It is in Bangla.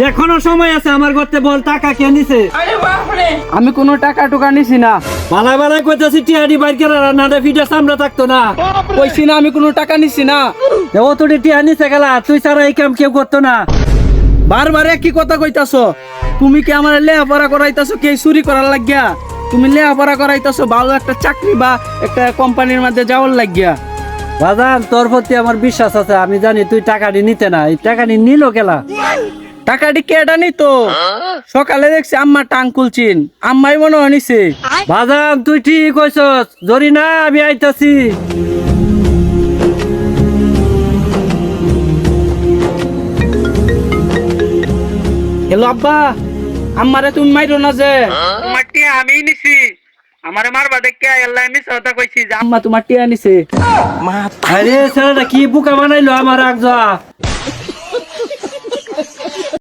এখনো সময় আছে, আমার করতে বল টাকা কে নিছে? আমি কোনো টাকা টুকা নিছি না। বালাই বালাই কইতাছি টিয়াডি বাইর করে নাডা ফিডা সামনে থাকতো না। কইছি না আমি কোনো টাকা নিছি না। ও তোর টিয়া নিছে গেলা, তুই ছাড়া এই কাম কেউ করতো না। বারবার কি কথা কইতাছো? তুমি কি আমার লেখাপড়া করাইতাছো কি চুরি করার লাগিয়া? তুমি লেখাপড়া করাইতাছো ভালো একটা চাকরি বা একটা কোম্পানির মধ্যে যাওয়ার লাগিয়া। বাজান, তোর প্রতি আমার বিশ্বাস আছে, আমি জানি তুই টাকাটি নিতে না। এই টাকাটি নিল গেলা? টাকাটি কেডা নিত? সকালে দেখছি আম্মা টাং খুলছিন, আম্মাই মনে হয় নিছে। বাজান, তুই ঠিক কইছস। জরি না, আমি আইতাছি। হ্যালো আব্বা, আম্মারে তুমি মাইরো না যে, তোমার টিয়া আমি নিছি। আমারে মারবা দেখে আল্লাহ মিছা কথা কইছি যে আম্মা তোমার টিয়া নিছে। আরে ছেলেটা কি বুকা বানাইলো আমার আগজা।